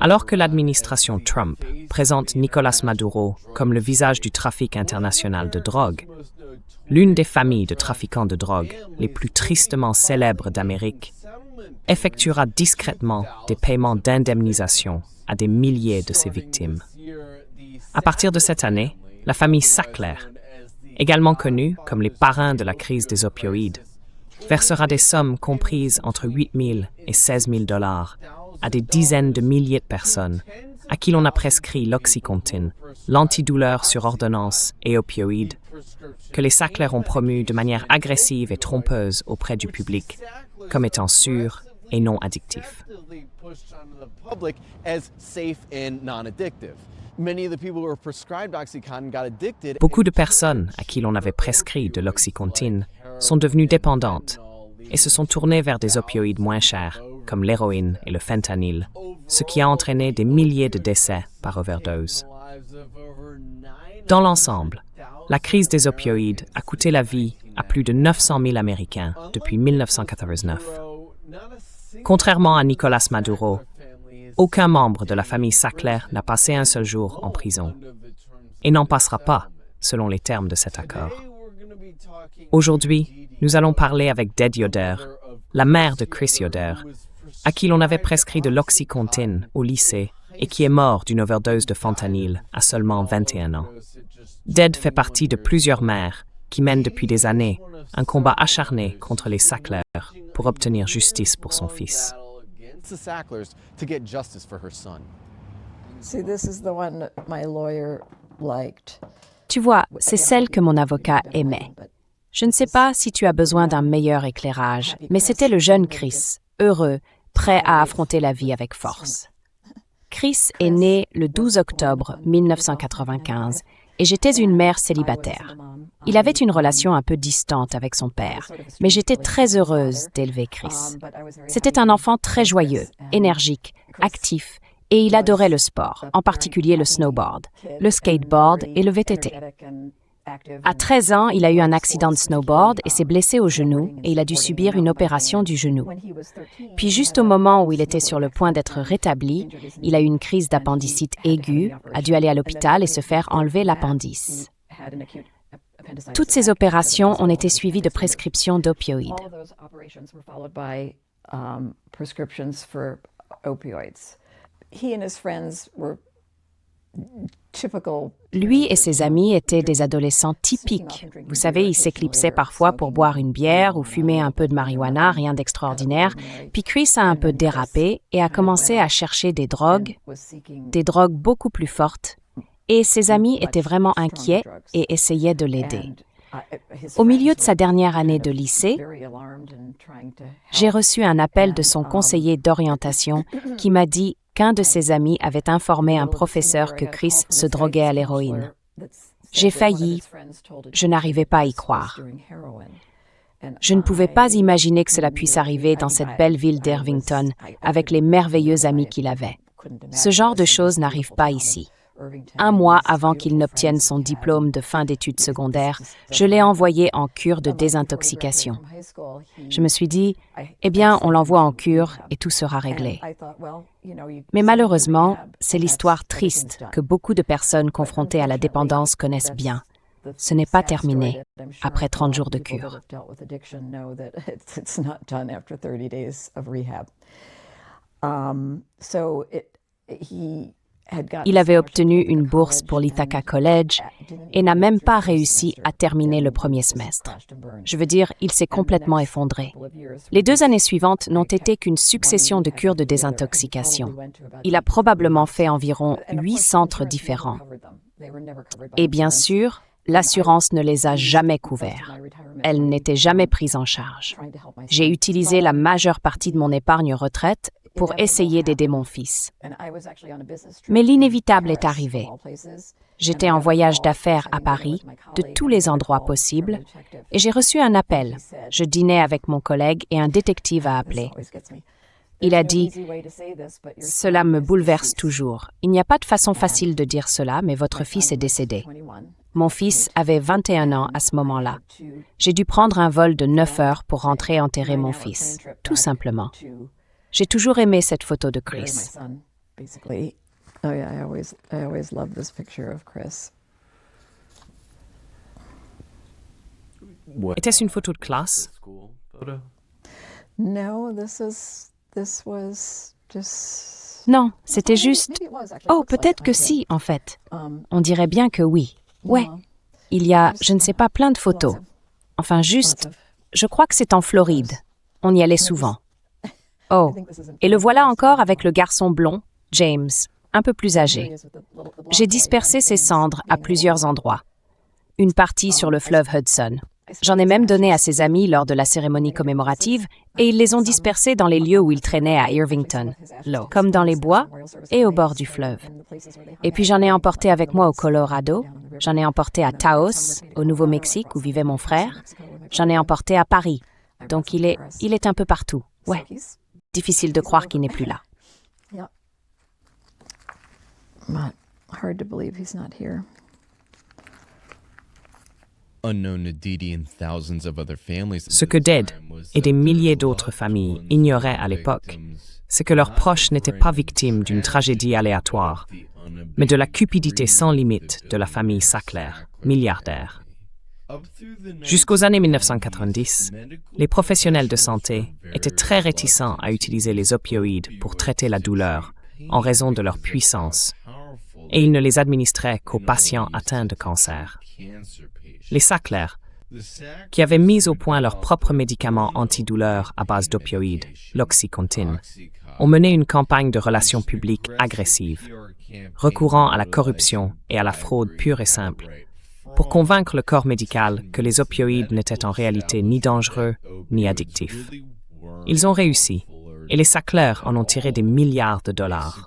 Alors que l'administration Trump présente Nicolás Maduro comme le visage du trafic international de drogue, l'une des familles de trafiquants de drogue les plus tristement célèbres d'Amérique effectuera discrètement des paiements d'indemnisation à des milliers de ses victimes. À partir de cette année, la famille Sackler, également connue comme les parrains de la crise des opioïdes, versera des sommes comprises entre 8 000 et 16 000 $ à des dizaines de milliers de personnes à qui l'on a prescrit l'Oxycontin, l'antidouleur sur ordonnance et opioïdes, que les Sackler ont promu de manière agressive et trompeuse auprès du public, comme étant sûrs et non addictifs. Beaucoup de personnes à qui l'on avait prescrit de l'Oxycontin sont devenues dépendantes et se sont tournées vers des opioïdes moins chers, comme l'héroïne et le fentanyl, ce qui a entraîné des milliers de décès par overdose. Dans l'ensemble, la crise des opioïdes a coûté la vie à plus de 900 000 Américains depuis 1989. Contrairement à Nicolás Maduro, aucun membre de la famille Sackler n'a passé un seul jour en prison et n'en passera pas, selon les termes de cet accord. Aujourd'hui, nous allons parler avec Ded Yoder, la mère de Chris Yoder, à qui l'on avait prescrit de l'Oxycontin au lycée et qui est mort d'une overdose de fentanyl à seulement 21 ans. Ded fait partie de plusieurs mères qui mènent depuis des années un combat acharné contre les Sackler pour obtenir justice pour son fils. Tu vois, c'est celle que mon avocat aimait. Je ne sais pas si tu as besoin d'un meilleur éclairage, mais c'était le jeune Chris, heureux, prêt à affronter la vie avec force. Chris est né le 12 octobre 1995 et j'étais une mère célibataire. Il avait une relation un peu distante avec son père, mais j'étais très heureuse d'élever Chris. C'était un enfant très joyeux, énergique, actif, et il adorait le sport, en particulier le snowboard, le skateboard et le VTT. À 13 ans, il a eu un accident de snowboard et s'est blessé au genou et il a dû subir une opération du genou. Puis juste au moment où il était sur le point d'être rétabli, il a eu une crise d'appendicite aiguë, a dû aller à l'hôpital et se faire enlever l'appendice. Toutes ces opérations ont été suivies de prescriptions d'opioïdes. Lui et ses amis étaient des adolescents typiques. Vous savez, ils s'éclipsaient parfois pour boire une bière ou fumer un peu de marijuana, rien d'extraordinaire. Puis Chris a un peu dérapé et a commencé à chercher des drogues beaucoup plus fortes. Et ses amis étaient vraiment inquiets et essayaient de l'aider. Au milieu de sa dernière année de lycée, j'ai reçu un appel de son conseiller d'orientation qui m'a dit qu'un de ses amis avait informé un professeur que Chris se droguait à l'héroïne. J'ai failli, je n'arrivais pas à y croire. Je ne pouvais pas imaginer que cela puisse arriver dans cette belle ville d'Irvington avec les merveilleux amis qu'il avait. Ce genre de choses n'arrive pas ici. Un mois avant qu'il n'obtienne son diplôme de fin d'études secondaires, je l'ai envoyé en cure de désintoxication. Je me suis dit, eh bien, on l'envoie en cure et tout sera réglé. Mais malheureusement, c'est l'histoire triste que beaucoup de personnes confrontées à la dépendance connaissent bien. Ce n'est pas terminé après 30 jours de cure. Il avait obtenu une bourse pour l'Ithaca College et n'a même pas réussi à terminer le premier semestre. Je veux dire, il s'est complètement effondré. Les 2 années suivantes n'ont été qu'une succession de cures de désintoxication. Il a probablement fait environ 8 centres différents. Et bien sûr, l'assurance ne les a jamais couverts. Elle n'était jamais prise en charge. J'ai utilisé la majeure partie de mon épargne retraite pour essayer d'aider mon fils. Mais l'inévitable est arrivé. J'étais en voyage d'affaires à Paris, de tous les endroits possibles, et j'ai reçu un appel. Je dînais avec mon collègue et un détective a appelé. Il a dit « Cela me bouleverse toujours. Il n'y a pas de façon facile de dire cela, mais votre fils est décédé. » Mon fils avait 21 ans à ce moment-là. J'ai dû prendre un vol de 9 heures pour rentrer enterrer mon fils, tout simplement. J'ai toujours aimé cette photo de Chris. Basically. Oh yeah, I always loved this picture of Chris. Était-ce une photo de classe? No, this was just. Non, c'était juste... Maybe it was, actually. Oh, It looks like peut-être que kind of. si, en fait. On dirait bien que oui. Ouais. Il y a, je ne sais pas, plein de photos. Enfin, juste, je crois que c'est en Floride. On y allait souvent. Oh, et le voilà encore avec le garçon blond, James, un peu plus âgé. J'ai dispersé ses cendres à plusieurs endroits. Une partie sur le fleuve Hudson. J'en ai même donné à ses amis lors de la cérémonie commémorative et ils les ont dispersés dans les lieux où ils traînaient à Irvington, comme dans les bois et au bord du fleuve. Et puis j'en ai emporté avec moi au Colorado, j'en ai emporté à Taos, au Nouveau-Mexique où vivait mon frère, j'en ai emporté à Paris. Donc il est un peu partout. Ouais, difficile de croire qu'il n'est plus là. Yeah. But hard to believe he's not here. Ce que Dead et des milliers d'autres familles ignoraient à l'époque, c'est que leurs proches n'étaient pas victimes d'une tragédie aléatoire, mais de la cupidité sans limite de la famille Sackler, milliardaire. Jusqu'aux années 1990, les professionnels de santé étaient très réticents à utiliser les opioïdes pour traiter la douleur en raison de leur puissance, et ils ne les administraient qu'aux patients atteints de cancer. Les Sackler, qui avaient mis au point leur propre médicament antidouleur à base d'opioïdes, l'Oxycontin, ont mené une campagne de relations publiques agressive, recourant à la corruption et à la fraude pure et simple, pour convaincre le corps médical que les opioïdes n'étaient en réalité ni dangereux ni addictifs. Ils ont réussi, et les Sackler en ont tiré des milliards de dollars.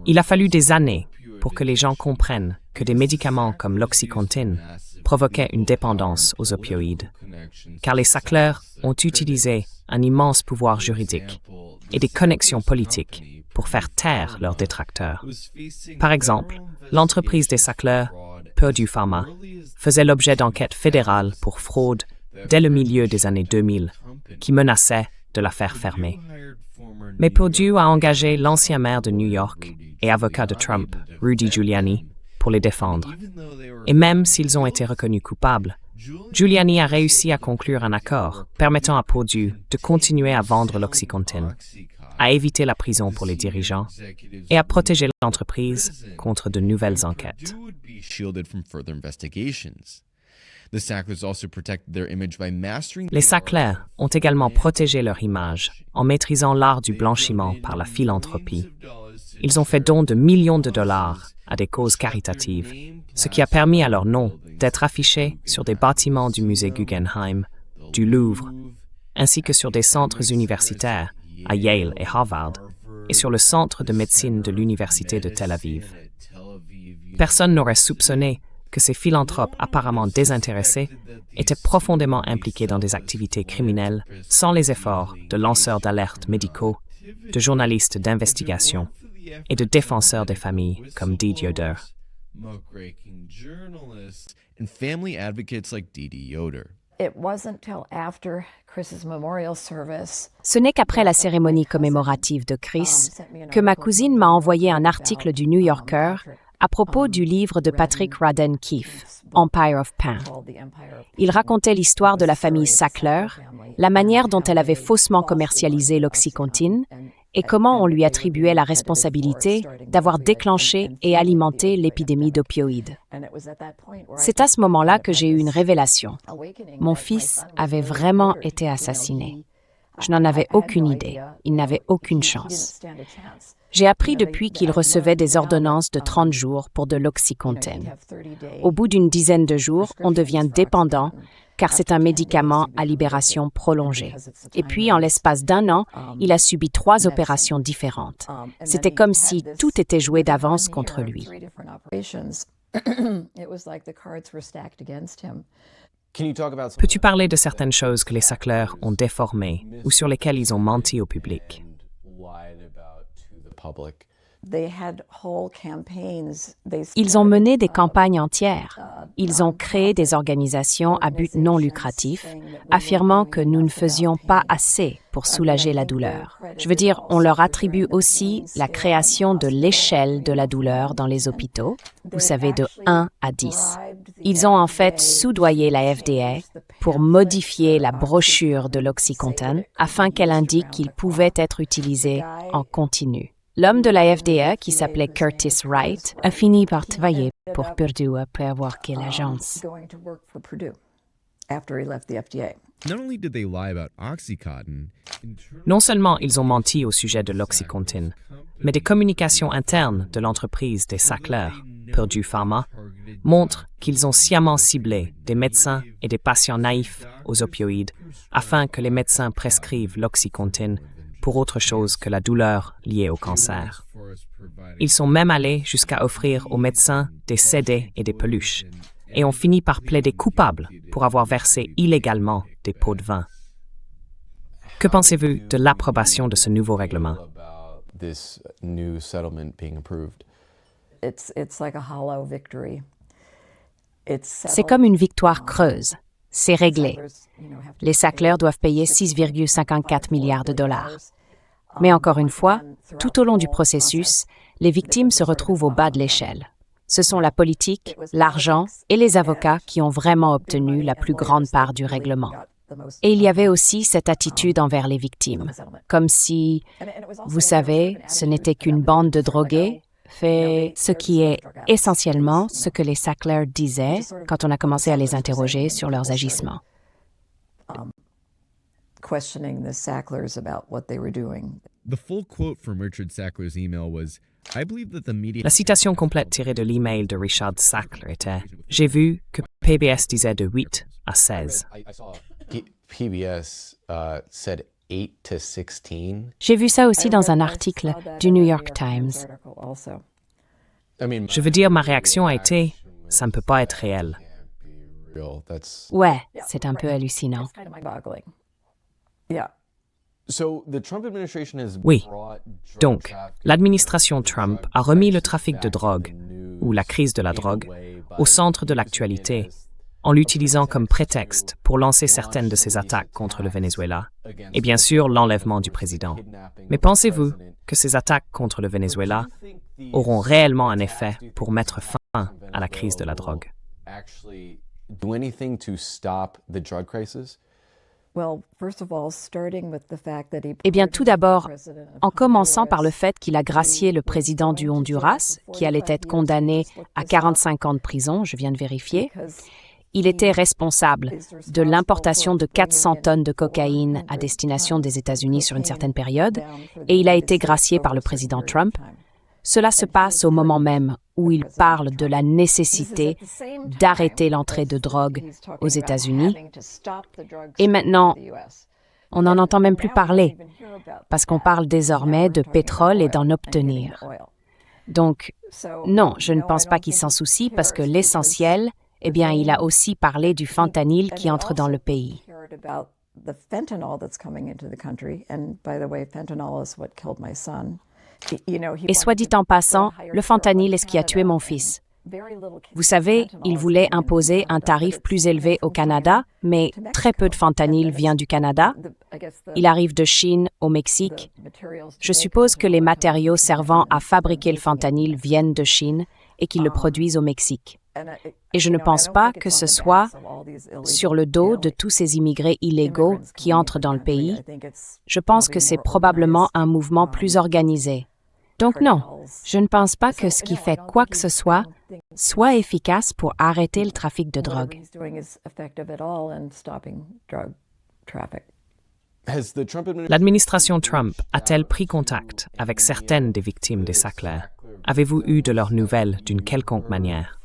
Il a fallu des années pour que les gens comprennent que des médicaments comme l'Oxycontin provoquaient une dépendance aux opioïdes, car les Sackler ont utilisé un immense pouvoir juridique et des connexions politiques pour faire taire leurs détracteurs. Par exemple, l'entreprise des Sackler, Purdue Pharma, faisait l'objet d'enquêtes fédérales pour fraude dès le milieu des années 2000, qui menaçaient de la faire fermer. Mais Purdue a engagé l'ancien maire de New York et avocat de Trump, Rudy Giuliani, pour les défendre. Et même s'ils ont été reconnus coupables, Giuliani a réussi à conclure un accord permettant à Purdue de continuer à vendre l'Oxycontin, à éviter la prison pour les dirigeants et à protéger l'entreprise contre de nouvelles enquêtes. Les Sackler ont également protégé leur image en maîtrisant l'art du blanchiment par la philanthropie. Ils ont fait don de millions de dollars à des causes caritatives, ce qui a permis à leur nom d'être affiché sur des bâtiments du musée Guggenheim, du Louvre, ainsi que sur des centres universitaires à Yale et Harvard, et sur le centre de médecine de l'université de Tel Aviv. Personne n'aurait soupçonné que ces philanthropes apparemment désintéressés étaient profondément impliqués dans des activités criminelles sans les efforts de lanceurs d'alerte médicaux, de journalistes d'investigation et de défenseurs des familles comme Dee Yoder. Ce n'est qu'après la cérémonie commémorative de Chris que ma cousine m'a envoyé un article du New Yorker à propos du livre de Patrick Radden Keefe, Empire of Pain. Il racontait l'histoire de la famille Sackler, la manière dont elle avait faussement commercialisé l'Oxycontin et comment on lui attribuait la responsabilité d'avoir déclenché et alimenté l'épidémie d'opioïdes. C'est à ce moment-là que j'ai eu une révélation. Mon fils avait vraiment été assassiné. Je n'en avais aucune idée. Il n'avait aucune chance. J'ai appris depuis qu'il recevait des ordonnances de 30 jours pour de l'Oxycontin. Au bout d'une dizaine de jours, on devient dépendant car c'est un médicament à libération prolongée. Et puis, en l'espace d'1 an, il a subi 3 opérations différentes. C'était comme si tout était joué d'avance contre lui. Peux-tu parler de certaines choses que les Sackler ont déformées ou sur lesquelles ils ont menti au public? Ils ont mené des campagnes entières. Ils ont créé des organisations à but non lucratif, affirmant que nous ne faisions pas assez pour soulager la douleur. Je veux dire, on leur attribue aussi la création de l'échelle de la douleur dans les hôpitaux, vous savez, de 1 à 10. Ils ont en fait soudoyé la FDA pour modifier la brochure de l'Oxycontin afin qu'elle indique qu'il pouvait être utilisé en continu. L'homme de la FDA, qui s'appelait Curtis Wright, a fini par travailler pour Purdue après avoir quitté l'agence. Non seulement ils ont menti au sujet de l'Oxycontin, mais des communications internes de l'entreprise des Sackler, Purdue Pharma, montrent qu'ils ont sciemment ciblé des médecins et des patients naïfs aux opioïdes afin que les médecins prescrivent l'Oxycontin pour autre chose que la douleur liée au cancer. Ils sont même allés jusqu'à offrir aux médecins des CD et des peluches, et ont fini par plaider coupable pour avoir versé illégalement des pots de vin. Que pensez-vous de l'approbation de ce nouveau règlement? C'est comme une victoire creuse. C'est réglé. Les Sackler doivent payer 6,54 milliards de dollars. Mais encore une fois, tout au long du processus, les victimes se retrouvent au bas de l'échelle. Ce sont la politique, l'argent et les avocats qui ont vraiment obtenu la plus grande part du règlement. Et il y avait aussi cette attitude envers les victimes, comme si, vous savez, ce n'était qu'une bande de drogués, fait ce qui est essentiellement ce que les Sackler disaient quand on a commencé à les interroger sur leurs agissements. Questioning the Sacklers about what they were doing. The full quote from Richard Sackler's email was, I believe that the media... La citation complète tirée de l'email de Richard Sackler était « J'ai vu que PBS disait de 8 à 16. » PBS said 8 to 16. J'ai vu ça aussi dans un article du New York Times. Je veux dire, ma réaction a été « Ça ne peut pas être réel. » Ouais, c'est un peu hallucinant. Oui. Donc, l'administration Trump a remis le trafic de drogue, ou la crise de la drogue, au centre de l'actualité, en l'utilisant comme prétexte pour lancer certaines de ses attaques contre le Venezuela, et bien sûr l'enlèvement du président. Mais pensez-vous que ces attaques contre le Venezuela auront réellement un effet pour mettre fin à la crise de la drogue? Eh bien, tout d'abord, en commençant par le fait qu'il a gracié le président du Honduras, qui allait être condamné à 45 ans de prison, je viens de vérifier. Il était responsable de l'importation de 400 tonnes de cocaïne à destination des États-Unis sur une certaine période, et il a été gracié par le président Trump. Cela se passe au moment même où il parle de la nécessité d'arrêter l'entrée de drogue aux États-Unis. Et maintenant, on n'en entend même plus parler, parce qu'on parle désormais de pétrole et d'en obtenir. Donc, non, je ne pense pas qu'il s'en soucie, parce que l'essentiel, eh bien, il a aussi parlé du fentanyl qui entre dans le pays. Et soit dit en passant, le fentanyl est ce qui a tué mon fils. Vous savez, il voulait imposer un tarif plus élevé au Canada, mais très peu de fentanyl vient du Canada. Il arrive de Chine, au Mexique. Je suppose que les matériaux servant à fabriquer le fentanyl viennent de Chine et qu'ils le produisent au Mexique. Et je ne pense pas que ce soit sur le dos de tous ces immigrés illégaux qui entrent dans le pays. Je pense que c'est probablement un mouvement plus organisé. Donc non, je ne pense pas que ce qui fait quoi que ce soit efficace pour arrêter le trafic de drogue. L'administration Trump a-t-elle pris contact avec certaines des victimes des Sackler? Avez-vous eu de leurs nouvelles d'une quelconque manière?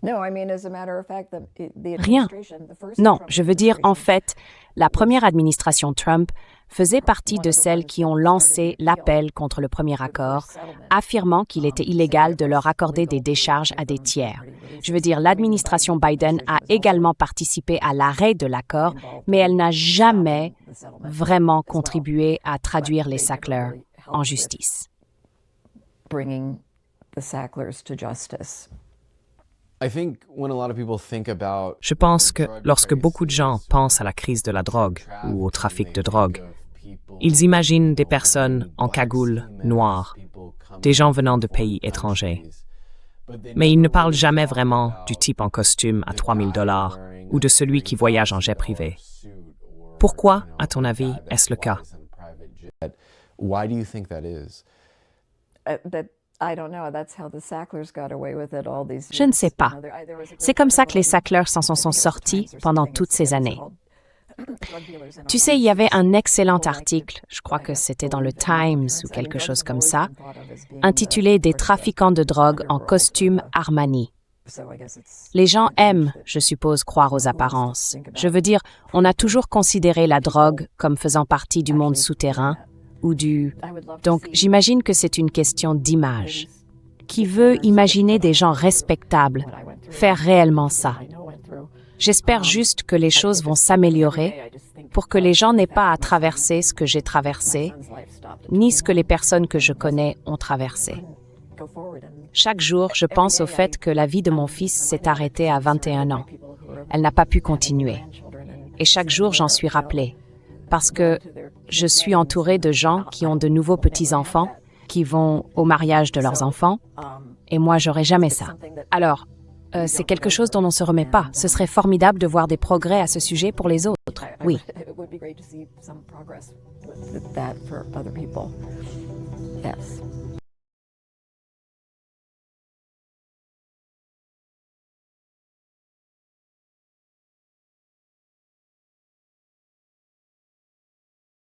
Rien. Non, je veux dire, en fait, la première administration Trump faisait partie de celles qui ont lancé l'appel contre le premier accord, affirmant qu'il était illégal de leur accorder des décharges à des tiers. Je veux dire, l'administration Biden a également participé à l'arrêt de l'accord, mais elle n'a jamais vraiment contribué à traduire les Sackler en justice. Je pense que lorsque beaucoup de gens pensent à la crise de la drogue ou au trafic de drogue, ils imaginent des personnes en cagoule noire, des gens venant de pays étrangers. Mais ils ne parlent jamais vraiment du type en costume à $3,000 ou de celui qui voyage en jet privé. Pourquoi, à ton avis, est-ce le cas? Je ne sais pas. C'est comme ça que les Sackler s'en sont sortis pendant toutes ces années. Tu sais, il y avait un excellent article, je crois que c'était dans le Times ou quelque chose comme ça, intitulé « Des trafiquants de drogue en costume Armani ». Les gens aiment, je suppose, croire aux apparences. Je veux dire, on a toujours considéré la drogue comme faisant partie du monde souterrain ou du... Donc, j'imagine que c'est une question d'image. Qui veut imaginer des gens respectables faire réellement ça? J'espère juste que les choses vont s'améliorer pour que les gens n'aient pas à traverser ce que j'ai traversé, ni ce que les personnes que je connais ont traversé. Chaque jour, je pense au fait que la vie de mon fils s'est arrêtée à 21 ans. Elle n'a pas pu continuer. Et chaque jour, j'en suis rappelée, parce que je suis entourée de gens qui ont de nouveaux petits-enfants, qui vont au mariage de leurs enfants, et moi, j'aurais jamais ça. Alors, c'est quelque chose dont on ne se remet pas. Ce serait formidable de voir des progrès à ce sujet pour les autres. Oui. Yes.